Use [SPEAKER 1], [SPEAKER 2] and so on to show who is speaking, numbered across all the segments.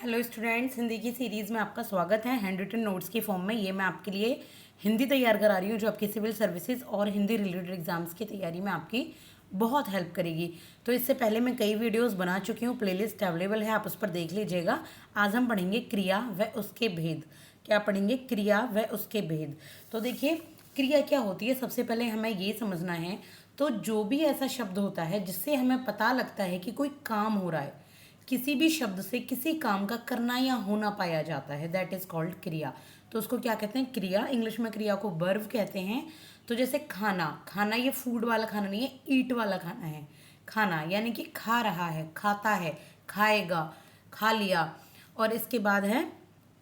[SPEAKER 1] Hello students, Hindi की series में आपका स्वागत है। हैंड रिटन नोट्स की फॉर्म में ये मैं आपके लिए हिंदी तैयार करा रही हूँ, जो आपकी सिविल सर्विसेज और हिंदी रिलेटेड एग्जाम्स की तैयारी में आपकी बहुत हेल्प करेगी। तो इससे पहले मैं कई वीडियोस बना चुकी हूँ, प्लेलिस्ट अवेलेबल है, आप उस पर देख लीजिएगा। आज हम पढ़ेंगे क्रिया व उसके भेद। क्या पढ़ेंगे? क्रिया व उसके भेद। तो देखिए, क्रिया क्या होती है, सबसे पहले हमें ये समझना है। तो जो भी ऐसा शब्द होता है जिससे हमें पता लगता है कि कोई काम हो रहा है, किसी भी शब्द से किसी काम का करना या होना पाया जाता है, दैट इज कॉल्ड क्रिया। तो उसको क्या कहते हैं? क्रिया। इंग्लिश में क्रिया को वर्ब कहते हैं। तो जैसे खाना, खाना ये फूड वाला खाना नहीं है, ईट वाला खाना है। खाना यानी कि खा रहा है, खाता है, खाएगा, खा लिया। और इसके बाद है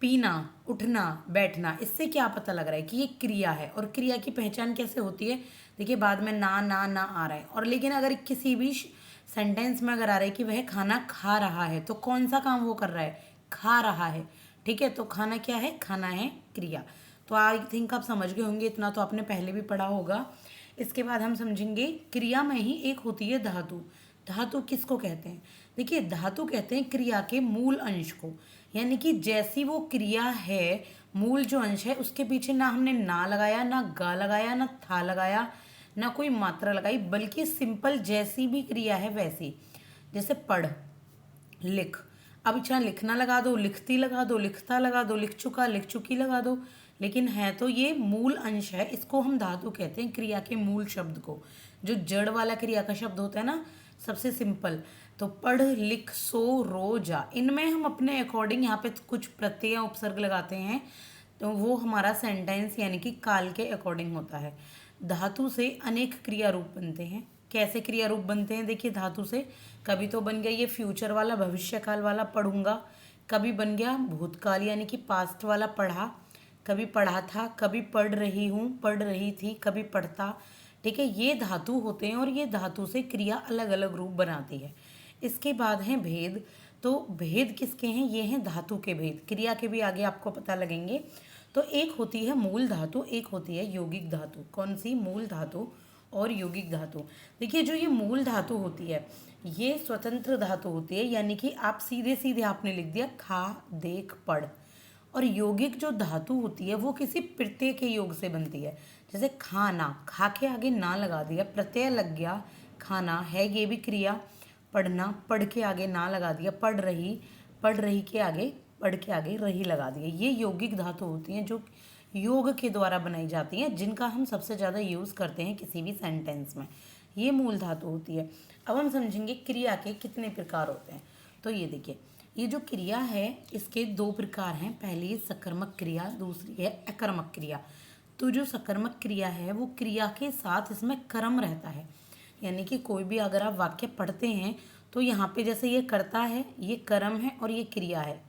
[SPEAKER 1] पीना, उठना, बैठना। इससे क्या पता लग रहा है कि ये क्रिया है। और क्रिया की पहचान कैसे होती है? देखिए, बाद में ना ना ना आ रहा है, और लेकिन अगर किसी भी सेंटेंस में अगर आ रहा है कि वह खाना खा रहा है, तो कौन सा काम वो कर रहा है? खा रहा है। ठीक है, तो खाना क्या है? खाना है क्रिया। तो आई थिंक आप समझ गए होंगे, इतना तो आपने पहले भी पढ़ा होगा। इसके बाद हम समझेंगे क्रिया में ही एक होती है धातु। धातु किसको कहते हैं? देखिए, धातु कहते हैं क्रिया के मूल अंश को। यानी कि जैसी वो क्रिया है, मूल जो अंश है, उसके पीछे ना हमने ना लगाया, ना गा लगाया, ना था लगाया, ना कोई मात्रा लगाई, बल्कि सिंपल जैसी भी क्रिया है वैसी। जैसे पढ़, लिख। अब चाहे लिखना लगा दो, लिखती लगा दो, लिखता लगा दो, लिख चुका, लिख चुकी लगा दो, लेकिन है तो ये मूल अंश है। इसको हम धातु कहते हैं, क्रिया के मूल शब्द को। जो जड़ वाला क्रिया का शब्द होता है ना, सबसे सिंपल, तो पढ़, लिख, सो, रो, जा, इनमें हम अपने अकॉर्डिंग यहाँ पे कुछ प्रत्यय उपसर्ग लगाते हैं, तो वो हमारा सेंटेंस यानी कि काल के अकॉर्डिंग होता है। धातु से अनेक क्रिया रूप बनते हैं। कैसे क्रिया रूप बनते हैं? देखिए, धातु से कभी तो बन गया ये फ्यूचर वाला, भविष्य काल वाला, पढ़ूंगा। कभी बन गया भूतकाल यानी कि पास्ट वाला, पढ़ा। कभी पढ़ा था, कभी पढ़ रही हूँ, पढ़ रही थी, कभी पढ़ता। ठीक है, ये धातु होते हैं और ये धातु से क्रिया अलग अलग रूप बनाती है। इसके बाद हैं भेद। तो भेद किसके हैं? ये हैं धातु के भेद। क्रिया के भी आगे आपको पता लगेंगे। तो एक होती है मूल धातु, एक होती है यौगिक धातु। कौन सी? मूल धातु और यौगिक धातु। देखिए, जो ये मूल धातु होती है, ये स्वतंत्र धातु होती है, यानी कि आप सीधे सीधे आपने लिख दिया खा, देख, पढ़। और यौगिक जो धातु होती है वो किसी प्रत्यय के योग से बनती है। जैसे खाना, खा के आगे ना लगा दिया, प्रत्यय लग गया, खाना है, ये भी क्रिया। पढ़ना, पढ़ के आगे ना लगा दिया, पढ़ रही के आगे, पढ़ के आगे रही लगा दिया। ये यौगिक धातु होती हैं जो योग के द्वारा बनाई जाती हैं, जिनका हम सबसे ज़्यादा यूज़ करते हैं किसी भी सेंटेंस में। ये मूल धातु होती है। अब हम समझेंगे क्रिया के कितने प्रकार होते हैं। तो ये देखिए, ये जो क्रिया है इसके दो प्रकार हैं। पहली सकर्मक क्रिया, दूसरी है अकर्मक क्रिया। तो जो सकर्मक क्रिया है वो क्रिया के साथ इसमें कर्म रहता है। यानी कि कोई भी अगर आप वाक्य पढ़ते हैं तो यहाँ पे जैसे ये कर्ता है, ये कर्म है और ये क्रिया है।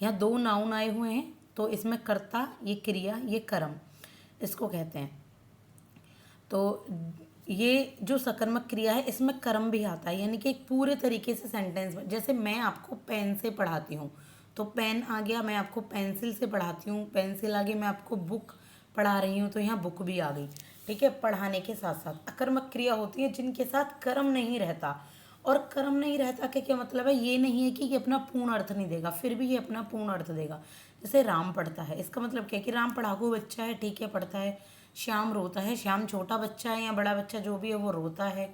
[SPEAKER 1] यहाँ दो नाउन आए हुए हैं, तो इसमें कर्ता, ये क्रिया, ये कर्म, इसको कहते हैं। तो ये जो सकर्मक क्रिया है इसमें कर्म भी आता है, यानी कि एक पूरे तरीके से सेंटेंस में। जैसे मैं आपको पेन से पढ़ाती हूँ, तो पेन आ गया, मैं आपको पेंसिल से पढ़ाती हूँ, पेंसिल आ गई, मैं आपको बुक पढ़ा रही हूँ, तो यहाँ बुक भी आ गई। ठीक है, पढ़ाने के साथ साथ। अकर्मक क्रिया होती है जिनके साथ कर्म नहीं रहता। और कर्म नहीं रहता का क्या मतलब है? ये नहीं है कि ये अपना पूर्ण अर्थ नहीं देगा, फिर भी ये अपना पूर्ण अर्थ देगा। जैसे राम पढ़ता है, इसका मतलब क्या है कि राम पढ़ाकू बच्चा है, ठीक है, पढ़ता है। श्याम रोता है, श्याम छोटा बच्चा है या बड़ा बच्चा जो भी है वो रोता है।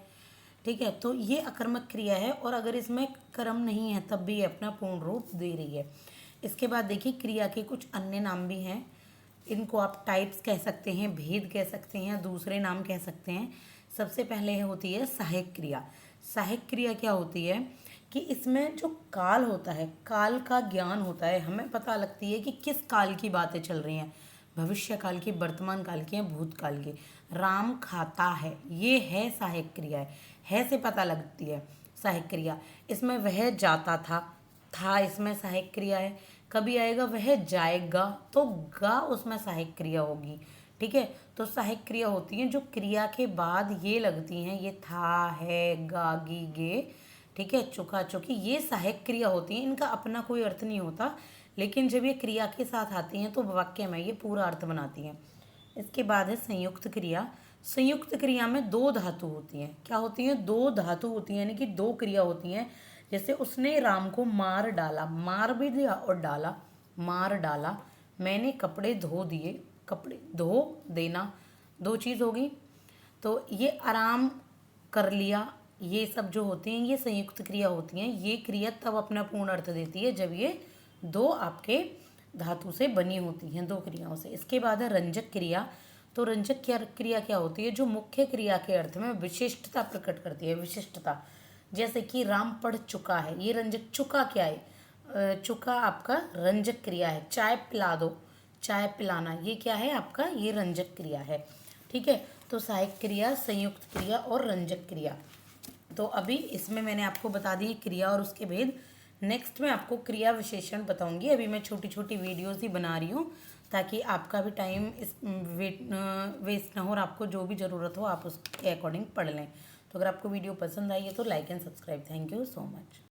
[SPEAKER 1] ठीक है, तो ये अकर्मक क्रिया है, और अगर इसमें कर्म नहीं है तब भी ये अपना पूर्ण रूप दे रही है। इसके बाद देखिए, क्रिया के कुछ अन्य नाम भी हैं। इनको आप टाइप्स कह सकते हैं, भेद कह सकते हैं, या दूसरे नाम कह सकते हैं। सबसे पहले होती है सहायक क्रिया। सहायक क्रिया क्या होती है कि इसमें जो काल होता है, काल का ज्ञान होता है, हमें पता लगती है कि किस काल की बातें चल रही हैं। भविष्य काल की, वर्तमान काल की, या भूतकाल की। राम खाता है, ये है सहायक क्रिया है से पता लगती है सहायक क्रिया। इसमें वह जाता था इसमें सहायक क्रिया है। कभी आएगा वह जाएगा, तो गा उसमें सहायक क्रिया होगी। ठीक है, तो सहायक क्रिया होती हैं जो क्रिया के बाद ये लगती हैं, ये था, है, गा, गी, गे, ठीक है, चुका, चुकी, ये सहायक क्रिया होती हैं। इनका अपना कोई अर्थ नहीं होता, लेकिन जब ये क्रिया के साथ आती हैं तो वाक्य में ये पूरा अर्थ बनाती हैं। इसके बाद है संयुक्त क्रिया। संयुक्त क्रिया में दो धातु होती हैं। क्या होती हैं? दो धातु होती हैं, यानी कि दो क्रिया होती हैं जैसे उसने राम को मार डाला, मार भी दिया और डाला, मार डाला। मैंने कपड़े धो दिए, कपड़े धो देना, दो चीज़ होगी। तो ये आराम कर लिया, ये सब जो होती हैं ये संयुक्त क्रिया होती हैं। ये क्रिया तब अपना पूर्ण अर्थ देती है जब ये दो आपके धातु से बनी होती हैं, दो क्रियाओं से। इसके बाद है रंजक क्रिया। तो रंजक क्रिया क्या होती है? जो मुख्य क्रिया के अर्थ में विशिष्टता प्रकट करती है, विशिष्टता। जैसे कि राम पढ़ चुका है, ये रंजक। चुका क्या है? चुका आपका रंजक क्रिया है। चाय पिला दो, चाय पिलाना, ये क्या है आपका? ये रंजक क्रिया है। ठीक है, तो सहायक क्रिया, संयुक्त क्रिया और रंजक क्रिया। तो अभी इसमें मैंने आपको बता दी क्रिया और उसके भेद। नेक्स्ट मैं आपको क्रिया विशेषण बताऊंगी। अभी मैं छोटी छोटी वीडियोस ही बना रही हूँ ताकि आपका भी टाइम इस वेस्ट ना हो और आपको जो भी ज़रूरत हो आप उसके अकॉर्डिंग पढ़ लें। तो अगर आपको वीडियो पसंद आई है तो like and subscribe. Thank you so much.